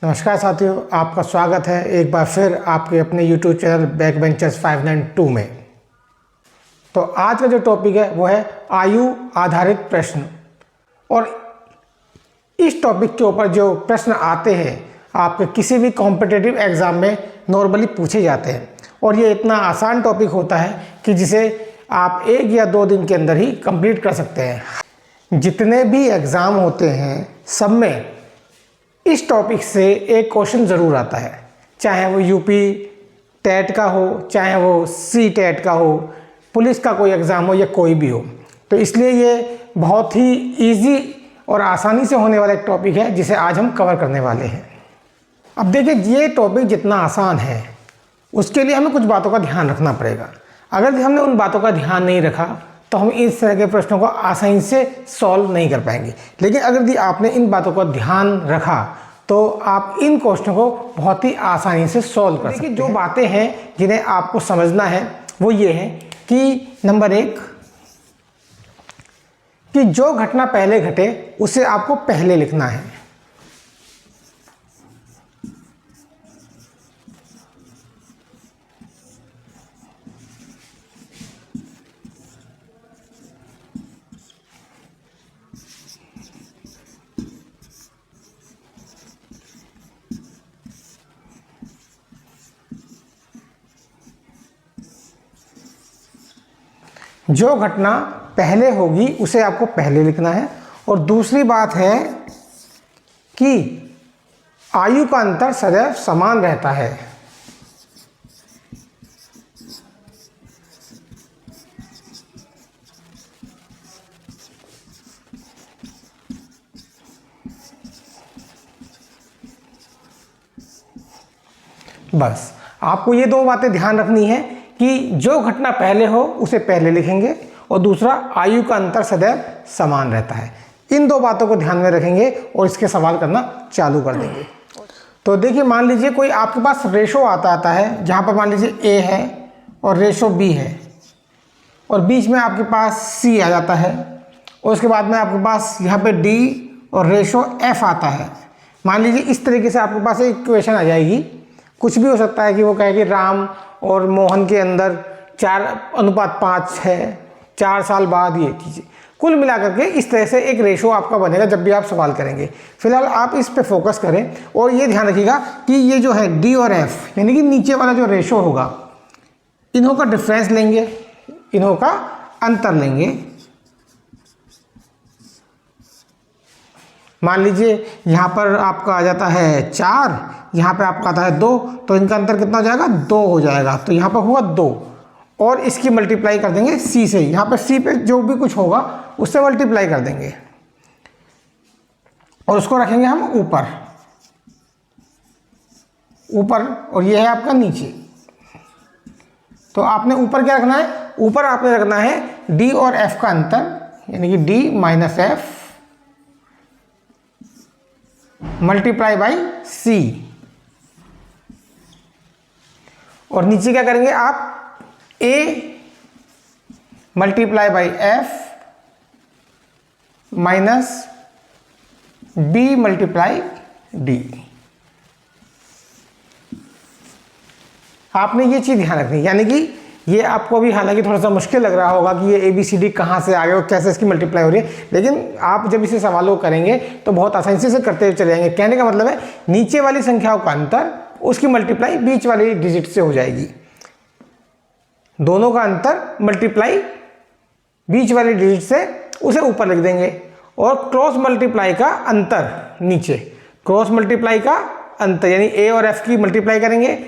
नमस्कार साथियों, आपका स्वागत है एक बार फिर आपके अपने YouTube चैनल बैक बेंचर्स 592 में। तो आज का जो टॉपिक है वो है आयु आधारित प्रश्न। और इस टॉपिक के ऊपर जो प्रश्न आते हैं आपके किसी भी कॉम्पिटिटिव एग्ज़ाम में नॉर्मली पूछे जाते हैं, और ये इतना आसान टॉपिक होता है कि जिसे आप 1 या 2 दिन के अंदर ही कंप्लीट कर सकते हैं। जितने भी एग्ज़ाम होते हैं सब में इस टॉपिक से एक क्वेश्चन ज़रूर आता है, चाहे वो यूपी टेट का हो, चाहे वो सी टेट का हो, पुलिस का कोई एग्ज़ाम हो या कोई भी हो। तो इसलिए ये बहुत ही इजी और आसानी से होने वाला एक टॉपिक है जिसे आज हम कवर करने वाले हैं। अब देखिए, ये टॉपिक जितना आसान है उसके लिए हमें कुछ बातों का ध्यान रखना पड़ेगा। अगर हमने उन बातों का ध्यान नहीं रखा तो हम इस तरह के प्रश्नों को आसानी से सॉल्व नहीं कर पाएंगे। लेकिन अगर आपने इन बातों का ध्यान रखा तो आप इन क्वेश्चनों को बहुत ही आसानी से सॉल्व कर सकते हैं। जो बातें हैं जिन्हें आपको समझना है वो ये है कि नंबर 1 कि जो घटना पहले घटे उसे आपको पहले लिखना है। जो घटना पहले होगी उसे आपको पहले लिखना है। और दूसरी बात है कि आयु का अंतर सदैव समान रहता है। बस आपको ये 2 बातें ध्यान रखनी है कि जो घटना पहले हो उसे पहले लिखेंगे, और दूसरा आयु का अंतर सदैव समान रहता है। इन 2 बातों को ध्यान में रखेंगे और इसके सवाल करना चालू कर देंगे। तो देखिए, मान लीजिए कोई आपके पास रेशो आता है जहाँ पर मान लीजिए ए है और रेशो बी है, और बीच में आपके पास सी आ जाता है, और उसके बाद में आपके पास यहाँ पे डी और रेशो एफ आता है। मान लीजिए इस तरीके से आपके पास एक इक्वेशन आ जाएगी। कुछ भी हो सकता है कि वो कहे कि राम और मोहन के अंदर 4:5 है, 4 साल बाद ये चीज़ें कुल मिलाकर के इस तरह से एक रेशो आपका बनेगा जब भी आप सवाल करेंगे। फिलहाल आप इस पे फोकस करें और ये ध्यान रखिएगा कि ये जो है डी और एफ यानी कि नीचे वाला जो रेशो होगा, इन्हों का डिफरेंस लेंगे, इन्हों का अंतर लेंगे। मान लीजिए यहाँ पर आपका आ जाता है 4, यहाँ पे आपका आता है 2, तो इनका अंतर कितना हो जाएगा? 2 हो जाएगा। तो यहाँ पर होगा 2, और इसकी मल्टीप्लाई कर देंगे सी से। यहाँ पर सी पे जो भी कुछ होगा उससे मल्टीप्लाई कर देंगे, और उसको रखेंगे हम ऊपर, और ये है आपका नीचे। तो आपने ऊपर क्या रखना है? ऊपर आपने रखना है डी और एफ का अंतर, यानी कि D minus F multiply by C, और नीचे क्या करेंगे आप? A multiply by F minus B multiply D. आपने ये चीज ध्यान रखनी, यानी कि ये आपको भी हालांकि थोड़ा सा मुश्किल लग रहा होगा कि ये ए बी सी डी कहाँ से आ गए और कैसे इसकी मल्टीप्लाई हो रही है, लेकिन आप जब इसे सवालों को करेंगे तो बहुत आसानी से इसे करते हुए चले जाएंगे। कहने का मतलब है नीचे वाली संख्याओं का अंतर उसकी मल्टीप्लाई बीच वाली डिजिट से हो जाएगी, दोनों का अंतर मल्टीप्लाई बीच वाली डिजिट से उसे ऊपर लिख देंगे, और क्रॉस मल्टीप्लाई का अंतर नीचे, क्रॉस मल्टीप्लाई का अंतर यानी ए और एफ की मल्टीप्लाई करेंगे,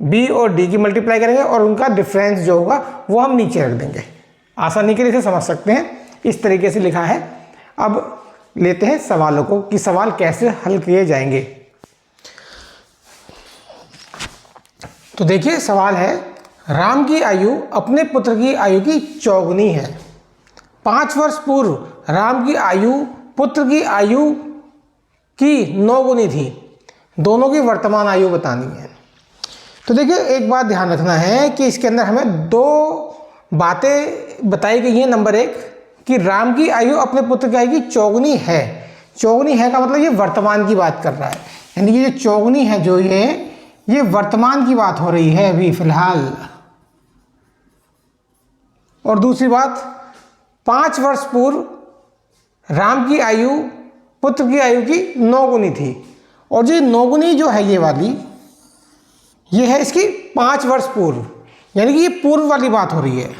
बी और डी की मल्टीप्लाई करेंगे, और उनका डिफरेंस जो होगा वो हम नीचे रख देंगे। आसानी के लिए इसे समझ सकते हैं, इस तरीके से लिखा है। अब लेते हैं सवालों को कि सवाल कैसे हल किए जाएंगे। तो देखिए, सवाल है राम की आयु अपने पुत्र की आयु की चौगुनी है। 5 वर्ष पूर्व राम की आयु पुत्र की आयु की 9 गुनी थी। दोनों की वर्तमान आयु बतानी है। तो देखिए, एक बात ध्यान रखना है कि इसके अंदर हमें 2 बातें बताई गई हैं। नंबर 1 कि राम की आयु अपने पुत्र की आयु की चौगुनी है। चौगुनी है का मतलब ये वर्तमान की बात कर रहा है, यानी कि ये चौगुनी है जो ये वर्तमान की बात हो रही है अभी फिलहाल। और दूसरी बात, 5 वर्ष पूर्व राम की आयु पुत्र की आयु की 9 गुनी थी। और जो 9 गुनी जो है ये वाली, ये है इसकी 5 वर्ष पूर्व, यानी कि ये पूर्व वाली बात हो रही है।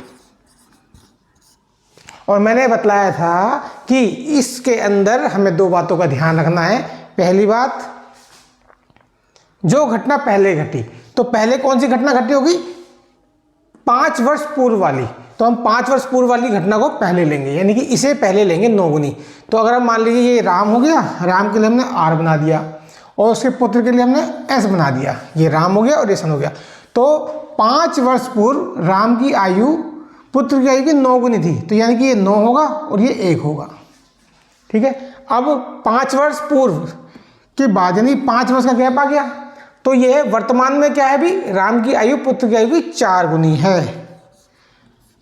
और मैंने बतलाया था कि इसके अंदर हमें 2 बातों का ध्यान रखना है। पहली बात, जो घटना पहले घटी, तो पहले कौन सी घटना घटी होगी? 5 वर्ष पूर्व वाली। तो हम 5 वर्ष पूर्व वाली घटना को पहले लेंगे, यानी कि इसे पहले लेंगे 9 गुनी। तो अगर हम मान लीजिए ये राम हो गया, राम के लिए हमने R बना दिया और उसके पुत्र के लिए हमने S बना दिया। ये राम हो गया और ये सन हो गया। तो 5 वर्ष पूर्व राम की आयु पुत्र की आयु की 9 गुनी थी, तो यानी कि ये 9 होगा और ये 1 होगा। ठीक है। अब 5 वर्ष पूर्व के बाद यानी 5 वर्ष का गैप आ गया, तो ये वर्तमान में क्या है भी, राम की आयु पुत्र की आयु की 4 गुनी है।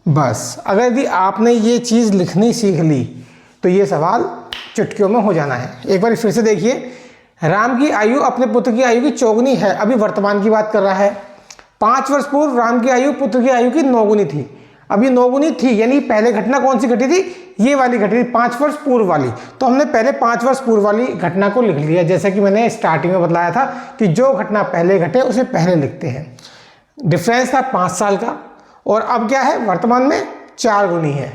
बस अगर यदि आपने ये चीज़ लिखनी सीख ली तो ये सवाल चुटकियों में हो जाना है। एक बार फिर से देखिए, राम की आयु अपने पुत्र की आयु की 4 गुनी है, अभी वर्तमान की बात कर रहा है। 5 वर्ष पूर्व राम की आयु पुत्र की आयु की 9 गुनी थी, अभी 9 गुनी थी, यानी पहले घटना कौन सी घटी थी? ये वाली घटी थी, 5 वर्ष पूर्व वाली। तो हमने पहले 5 वर्ष पूर्व वाली घटना को लिख लिया, जैसे कि मैंने स्टार्टिंग में बताया था कि जो घटना पहले घटे उसे पहले लिखते हैं। डिफरेंस था 5 साल का, और अब क्या है, वर्तमान में 4 गुनी है।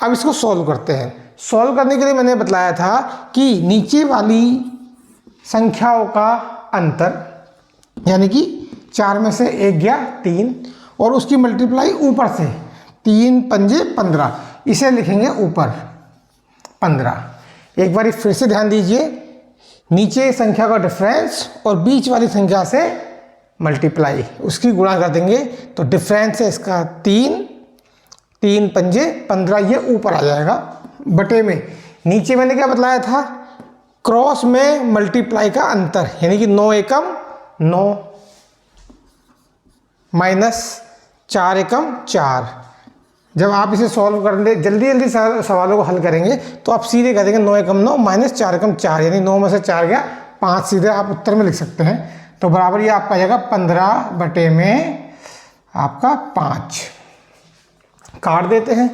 अब इसको सॉल्व करते हैं। सॉल्व करने के लिए मैंने बताया था कि नीचे वाली संख्याओं का अंतर, यानी कि 4 में से 1 गया 3, और उसकी मल्टीप्लाई ऊपर से 3 पंजे 15, इसे लिखेंगे ऊपर 15। एक बार फिर से ध्यान दीजिए, नीचे संख्या का डिफरेंस और बीच वाली संख्या से मल्टीप्लाई, उसकी गुणा कर देंगे, तो डिफरेंस है इसका 3 पंजे 15, ये ऊपर आ जाएगा बटे में। नीचे मैंने क्या बतलाया था, क्रॉस में मल्टीप्लाई का अंतर, यानी कि 9 एकम 9 माइनस 4 एकम 4। जब आप इसे सॉल्व कर ले, जल्दी जल्दी सवालों को हल करेंगे, तो आप सीधे कह देंगे 9 एकम 9 माइनस 4 एकम 4, यानी 9 में से 4 गया 5, सीधे आप उत्तर में लिख सकते हैं। तो बराबर ये आपका आ जाएगा 15 बटे में आपका 5। काट देते हैं,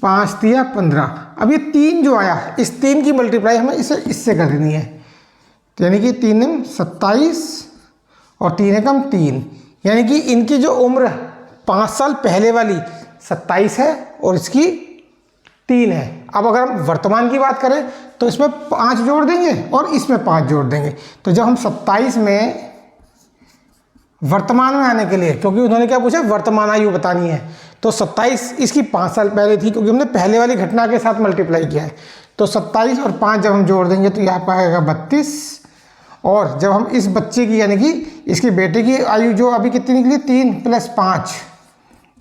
5 दिया 15। अब ये 3 जो आया, इस 3 की मल्टीप्लाई हमें इससे कर देनी है, तो यानी कि 3 एम 27 और 3 एकम 3, यानी कि इनकी जो उम्र 5 साल पहले वाली 27 है और इसकी 3 है। अब अगर हम वर्तमान की बात करें तो इसमें 5 जोड़ देंगे और इसमें 5 जोड़ देंगे। तो जब हम 27 में वर्तमान में आने के लिए, क्योंकि उन्होंने क्या पूछा, वर्तमान आयु बतानी है, तो 27 इसकी 5 साल पहले थी, क्योंकि हमने पहले वाली घटना के साथ मल्टीप्लाई किया है। तो 27 और 5 जब हम जोड़ देंगे तो यहाँ पर आएगा 32, और जब हम इस बच्चे की यानी कि इसके बेटे की आयु जो अभी कितनी निकली, 3 + 5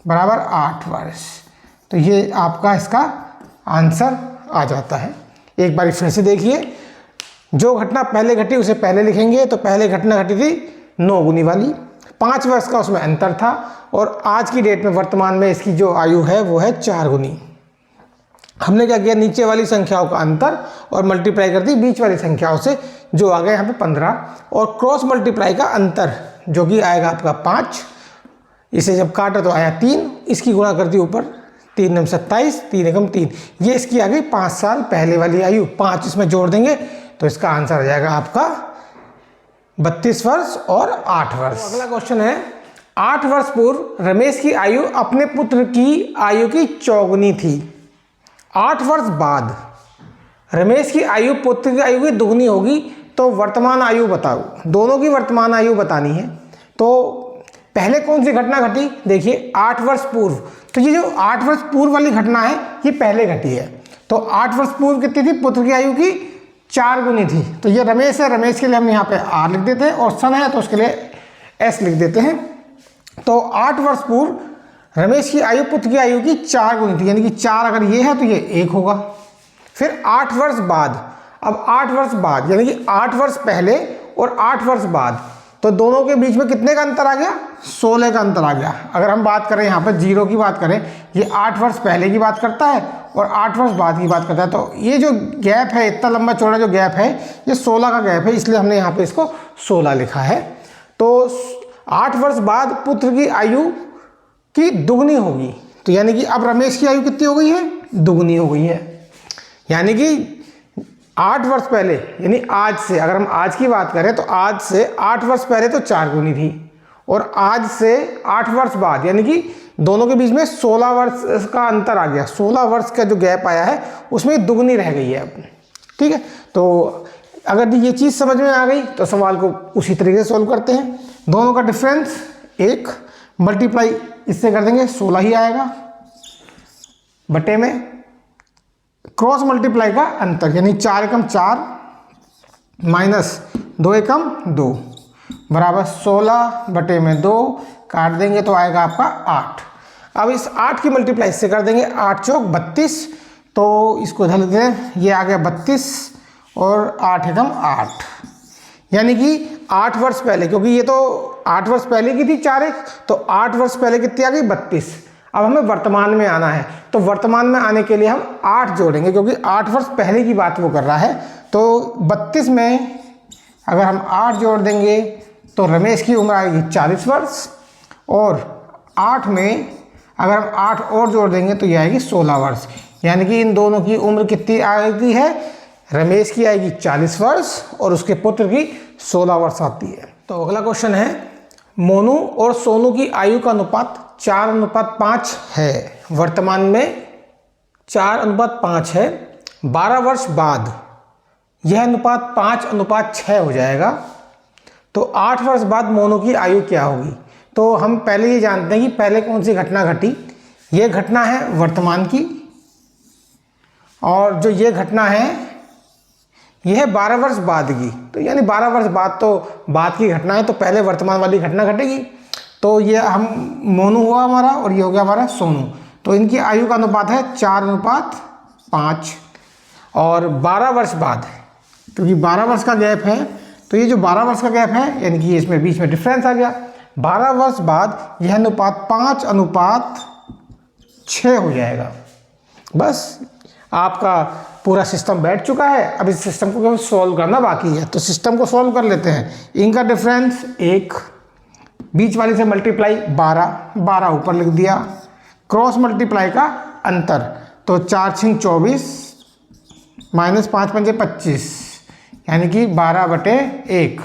बराबर 8 वर्ष। तो ये आपका इसका आंसर आ जाता है। एक बार फिर से देखिए, जो घटना पहले घटी उसे पहले लिखेंगे, तो पहले घटना घटी थी 9 गुनी वाली, 5 वर्ष का उसमें अंतर था, और आज की डेट में वर्तमान में इसकी जो आयु है वो है 4 गुनी। हमने क्या किया, नीचे वाली संख्याओं का अंतर और मल्टीप्लाई कर दी बीच वाली संख्याओं से, जो आ गया यहाँ पे 15, और क्रॉस मल्टीप्लाई का अंतर जो कि आएगा आपका 5, इसे जब काटा तो आया 3, इसकी गुणा कर दी ऊपर, 3 एम 27, 3 एकम 3, ये इसकी आ गई 5 साल पहले वाली आयु। 5 इसमें जोड़ देंगे तो इसका आंसर आ जाएगा आपका 32 वर्ष और 8 वर्ष। तो अगला क्वेश्चन है, 8 वर्ष पूर्व रमेश की आयु अपने पुत्र की आयु की 4 गुनी थी। 8 वर्ष बाद रमेश की आयु पुत्र की आयु की 2 गुनी होगी, तो वर्तमान आयु बताओ। दोनों की वर्तमान आयु बतानी है। तो पहले कौन सी घटना घटी, देखिए 8 वर्ष पूर्व, तो ये जो 8 वर्ष पूर्व वाली घटना है ये पहले घटी है। तो 8 वर्ष पूर्व कितनी थी, पुत्र की आयु की 4 गुनी थी। तो ये रमेश है, रमेश के लिए हम यहाँ पे R लिख देते हैं, और सन है तो उसके लिए S लिख देते हैं। तो 8 वर्ष पूर्व रमेश की आयु पुत्र की आयु की 4 गुनी थी, यानी कि 4 अगर ये है तो ये 1 होगा। फिर 8 वर्ष बाद, अब 8 वर्ष बाद यानी कि 8 वर्ष पहले और 8 वर्ष बाद, तो दोनों के बीच में कितने का अंतर आ गया, 16 का अंतर आ गया। अगर हम बात करें यहाँ पर 0 की बात करें, ये 8 वर्ष पहले की बात करता है और 8 वर्ष बाद की बात करता है। तो ये जो गैप है, इतना लंबा चौड़ा जो गैप है, ये 16 का गैप है, इसलिए हमने यहाँ पे इसको 16 लिखा है। तो 8 वर्ष बाद पुत्र की आयु की दुगनी होगी। तो यानी कि अब रमेश की आयु कितनी हो गई है? दुगनी हो गई है। यानी कि 8 वर्ष पहले, यानी आज से, अगर हम आज की बात करें तो आज से 8 वर्ष पहले तो 4 गुनी थी, और आज से 8 वर्ष बाद, यानी कि दोनों के बीच में 16 वर्ष का अंतर आ गया। 16 वर्ष का जो गैप आया है उसमें दुगनी रह गई है अब। ठीक है, तो अगर ये चीज़ समझ में आ गई तो सवाल को उसी तरीके से सॉल्व करते हैं। दोनों का डिफरेंस 1 मल्टीप्लाई इससे कर देंगे, 16 ही आएगा, बटे में क्रॉस मल्टीप्लाई का अंतर, यानी 4 एकम 4 माइनस 2 एकम 2 बराबर 16 बटे में 2, काट देंगे तो आएगा आपका 8। अब इस 8 की मल्टीप्लाई इससे कर देंगे, 8 चौक 32, तो इसको इधर लेते हैं, ये आ गया 32 और 8 एकम 8, यानी कि 8 वर्ष पहले, क्योंकि ये तो 8 वर्ष पहले की थी 4 एक, तो 8 वर्ष पहले कितनी आ गई? 32। अब हमें वर्तमान में आना है, तो वर्तमान में आने के लिए हम 8 जोड़ेंगे, क्योंकि 8 वर्ष पहले की बात वो कर रहा है। तो 32 में अगर हम 8 जोड़ देंगे तो रमेश की उम्र आएगी 40 वर्ष, और 8 में अगर हम 8 और जोड़ देंगे तो ये आएगी 16 वर्ष। यानी कि इन दोनों की उम्र कितनी आएगी है? रमेश की आएगी 40 वर्ष और उसके पुत्र की 16 वर्ष आती है। तो अगला क्वेश्चन है, मोनू और सोनू की आयु का अनुपात 4:5 है। वर्तमान में 4:5 है, 12 वर्ष बाद यह अनुपात 5:6 हो जाएगा। तो 8 वर्ष बाद मोनू की आयु क्या होगी? तो हम पहले ये जानते हैं कि पहले कौन सी घटना घटी। ये घटना है वर्तमान की, और जो ये घटना है यह है 12 वर्ष बाद की। तो यानी 12 वर्ष बाद तो बाद की घटना है, तो पहले वर्तमान वाली घटना घटेगी। तो ये हम मोनू हुआ हमारा, और ये हो गया हमारा सोनू। तो इनकी आयु का अनुपात है 4:5, और 12 वर्ष बाद, क्योंकि 12 वर्ष का गैप है, तो ये जो 12 वर्ष का गैप है, यानी कि इसमें बीच में डिफरेंस आ गया। 12 वर्ष बाद यह अनुपात 5:6 हो जाएगा। बस आपका पूरा सिस्टम बैठ चुका है। अब इस सिस्टम को केवल सॉल्व करना बाकी है, तो सिस्टम को सॉल्व कर लेते हैं। इनका डिफरेंस 1, बीच वाली से मल्टीप्लाई 12 ऊपर लिख दिया, क्रॉस मल्टीप्लाई का अंतर, तो 4 छिंग 24 माइनस 5 पंजे 25, यानी कि 12/1,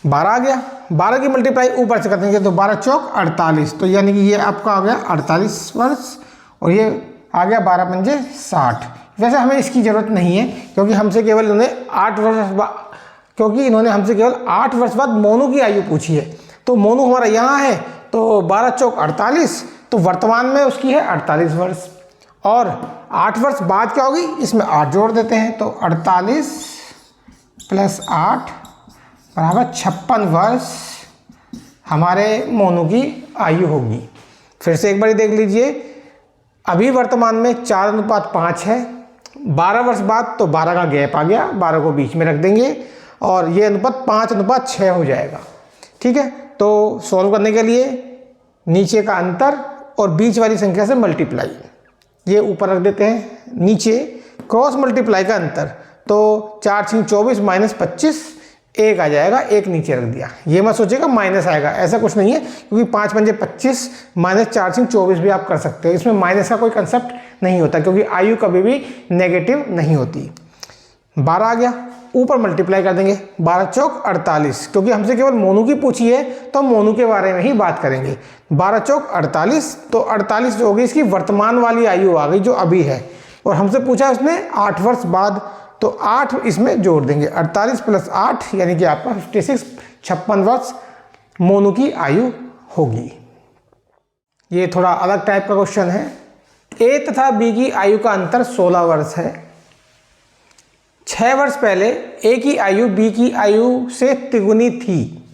12 आ गया। 12 की मल्टीप्लाई ऊपर से कर देंगे तो 12 चौक 48, तो यानी कि ये आपका आ गया 48 वर्ष, और ये आ गया 12 पंजे 60। वैसे हमें इसकी ज़रूरत नहीं है, क्योंकि हमसे केवल इन्होंने 8 वर्ष बाद, क्योंकि इन्होंने हमसे केवल 8 वर्ष बाद मोनू की आयु पूछी है। तो मोनू हमारा यहाँ है, तो 12 चौक 48, तो वर्तमान में उसकी है 48 वर्ष, और 8 वर्ष बाद क्या होगी? इसमें 8 जोड़ देते हैं, तो 48 + 8 बराबर 56 वर्ष हमारे मोनू की आयु होगी। फिर से एक बार देख लीजिए, अभी वर्तमान में 4:5 है, 12 वर्ष बाद तो 12 का गैप आ गया, 12 को बीच में रख देंगे, और ये अनुपात 5:6 हो जाएगा। ठीक है, तो सॉल्व करने के लिए नीचे का अंतर और बीच वाली संख्या से मल्टीप्लाई, ये ऊपर रख देते हैं, नीचे क्रॉस मल्टीप्लाई का अंतर, तो 4 छिंग 24 माइनस 25, 1 आ जाएगा, 1 नीचे रख दिया। ये मत सोचेगा माइनस आएगा, ऐसा कुछ नहीं है, क्योंकि 5 पंजे 25 माइनस 4 छिंग 24 भी आप कर सकते हो। इसमें माइनस का कोई कंसेप्ट नहीं होता, क्योंकि आयु कभी भी नेगेटिव नहीं होती। 12 आ गया, ऊपर मल्टीप्लाई कर देंगे, 12 चौक 48, क्योंकि हमसे केवल मोनू की पूछी है तो हम मोनू के बारे में ही बात करेंगे। 12 चौक 48, तो 48 जो होगी इसकी वर्तमान वाली आयु आ गई जो अभी है, और हमसे पूछा उसने 8 वर्ष बाद, तो 8 इसमें जोड़ देंगे, 48 + 8 यानी कि आपका 56, 56 वर्ष मोनू की आयु होगी। ये थोड़ा अलग टाइप का क्वेश्चन है। ए तथा बी की आयु का अंतर 16 वर्ष है। 6 वर्ष पहले ए की आयु बी की आयु से तिगुनी थी,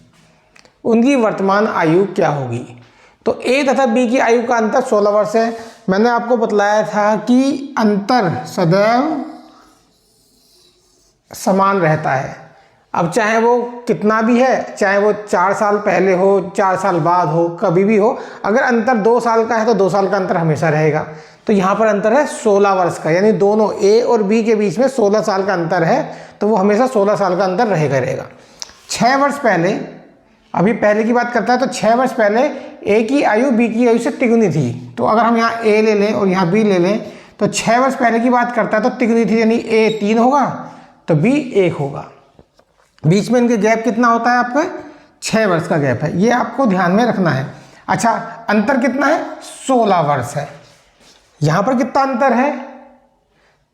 उनकी वर्तमान आयु क्या होगी? तो ए तथा बी की आयु का अंतर 16 वर्ष है। मैंने आपको बतलाया था कि अंतर सदैव समान रहता है। अब चाहे वो कितना भी है, चाहे वो 4 साल पहले हो, 4 साल बाद हो, कभी भी हो, अगर अंतर 2 साल का है तो 2 साल का अंतर हमेशा रहेगा। तो यहाँ पर अंतर है 16 वर्ष का, यानी दोनों ए और बी के बीच में 16 साल का अंतर है, तो वो हमेशा 16 साल का अंतर रहेगा। 6 वर्ष पहले, अभी पहले की बात करता है, तो 6 वर्ष पहले ए की आयु बी की आयु से तिगुनी थी। तो अगर हम यहाँ ए ले लें और यहाँ बी ले लें, तो 6 वर्ष पहले की बात करता है तो तिगुनी थी, यानी ए 3 होगा तो बी 1 होगा। बीच में इनके गैप कितना होता है आपका? 6 वर्ष का गैप है, ये आपको ध्यान में रखना है। अच्छा, अंतर कितना है? 16 वर्ष है। यहाँ पर कितना अंतर है?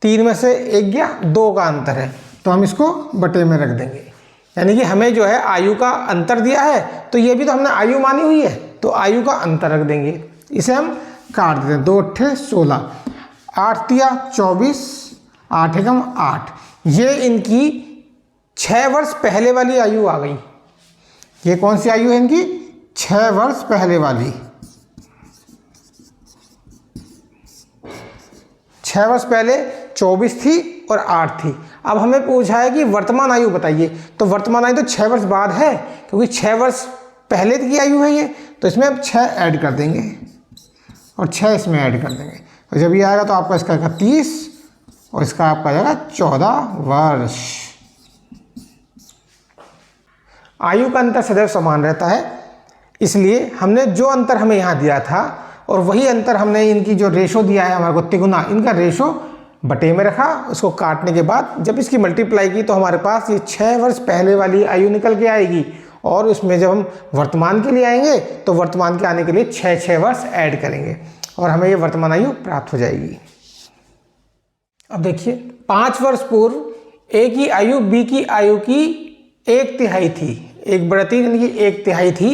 3 में से 1 गया, 2 का अंतर है, तो हम इसको बटे में रख देंगे। यानी कि हमें जो है आयु का अंतर दिया है, तो ये भी तो हमने आयु मानी हुई है, तो आयु का अंतर रख देंगे। इसे हम काट देते हैं, 2 अट्ठे 16, 8 तिया 24, 8 एकम 8। ये इनकी 6 वर्ष पहले वाली आयु आ गई। ये कौन सी आयु है इनकी? 6 वर्ष पहले वाली। 6 वर्ष पहले 24 थी और 8 थी। अब हमें पूछा है कि वर्तमान आयु बताइए, तो वर्तमान आयु तो 6 वर्ष बाद है, क्योंकि 6 वर्ष पहले की आयु है ये, तो इसमें अब 6 ऐड कर देंगे और 6 इसमें ऐड कर देंगे। तो जब ये आएगा तो आपका इसका 30 और इसका आपका जाएगा 14 वर्ष। आयु का अंतर सदैव समान रहता है, इसलिए हमने जो अंतर हमें यहाँ दिया था और वही अंतर हमने इनकी जो रेशो दिया है हमारे को तिगुना, इनका रेशो बटे में रखा। उसको काटने के बाद जब इसकी मल्टीप्लाई की तो हमारे पास ये 6 वर्ष पहले वाली आयु निकल के आएगी, और उसमें जब हम वर्तमान के लिए आएंगे तो वर्तमान के आने के लिए 6 वर्ष ऐड करेंगे और हमें ये वर्तमान आयु प्राप्त हो जाएगी। अब देखिए, 5 वर्ष पूर्व ए की आयु बी की आयु की 1/3 थी, 1/3 यानी कि 1/3 थी।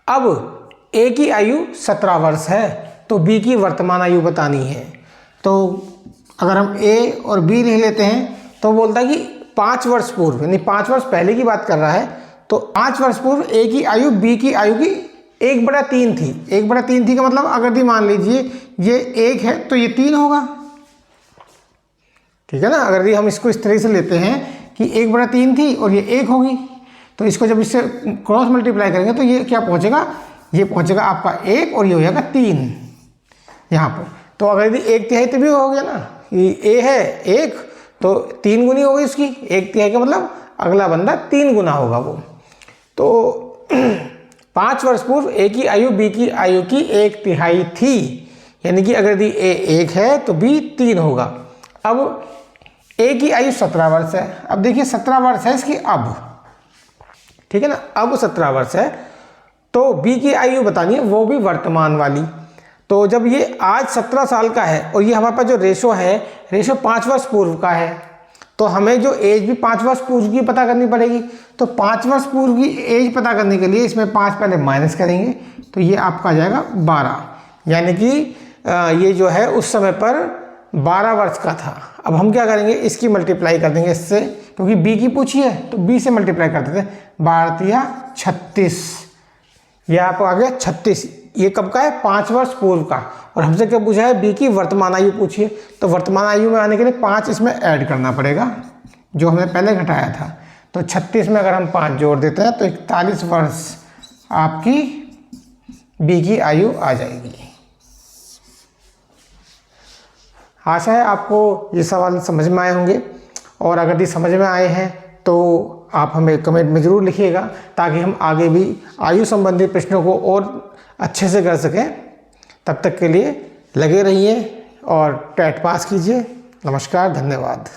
अब ए की आयु 17 वर्ष है, तो बी की वर्तमान आयु बतानी है। तो अगर हम ए और बी ले लेते हैं तो बोलता है कि 5 वर्ष पूर्व, यानी 5 वर्ष पहले की बात कर रहा है, तो 5 वर्ष पूर्व ए की आयु बी की आयु की 1/3 थी। 1/3 थी का मतलब अगर दी मान लीजिए ये 1 है तो ये 3 होगा, ठीक है ना। अगर दी हम इसको इस तरह से लेते हैं कि 1/3 थी और ये 1 होगी, तो इसको जब इससे क्रॉस मल्टीप्लाई करेंगे तो ये क्या पहुंचेगा? ये पहुंचेगा आपका 1 और ये हो जाएगा 3 यहाँ पर। तो अगर यदि 1/3 तो भी हो गया ना, ये ए है 1 तो 3 गुनी हो गई उसकी। 1/3 का मतलब अगला बंदा 3 गुना होगा वो। तो 5 वर्ष पूर्व ए की आयु बी की आयु की 1/3 थी, यानी कि अगर यदि ए 1 है तो बी 3 होगा। अब ए की आयु 17 वर्ष है। अब देखिए 17 वर्ष है इसकी अब, ठीक है ना, अब 17 वर्ष है, तो बी की आयु बतानी है, वो भी वर्तमान वाली। तो जब ये आज 17 साल का है और ये हमारे पास जो रेशो है, रेशो 5 वर्ष पूर्व का है, तो हमें जो एज भी 5 वर्ष पूर्व की पता करनी पड़ेगी। तो 5 वर्ष पूर्व की एज पता करने के लिए इसमें 5 पहले माइनस करेंगे, तो ये आपका आ जाएगा 12, यानी कि ये जो है उस समय पर 12 वर्ष का था। अब हम क्या करेंगे, इसकी मल्टीप्लाई कर देंगे इससे, क्योंकि बी की पूछी है तो बी से मल्टीप्लाई कर देते हैं। 12 या 36, ये आपको आ गया 36। ये कब का है? 5 वर्ष पूर्व का। और हमसे क्या पूछा है? बी की वर्तमान आयु पूछी है, तो वर्तमान आयु में आने के लिए 5 इसमें ऐड करना पड़ेगा, जो हमने पहले घटाया था। तो 36 में अगर हम 5 जोड़ देते हैं तो 41 वर्ष आपकी बी की आयु आ जाएगी। आशा है आपको ये सवाल समझ में आए होंगे, और अगर ये समझ में आए हैं तो आप हमें कमेंट में ज़रूर लिखिएगा, ताकि हम आगे भी आयु संबंधी प्रश्नों को और अच्छे से कर सकें। तब तक के लिए लगे रहिए और टेट पास कीजिए। नमस्कार, धन्यवाद।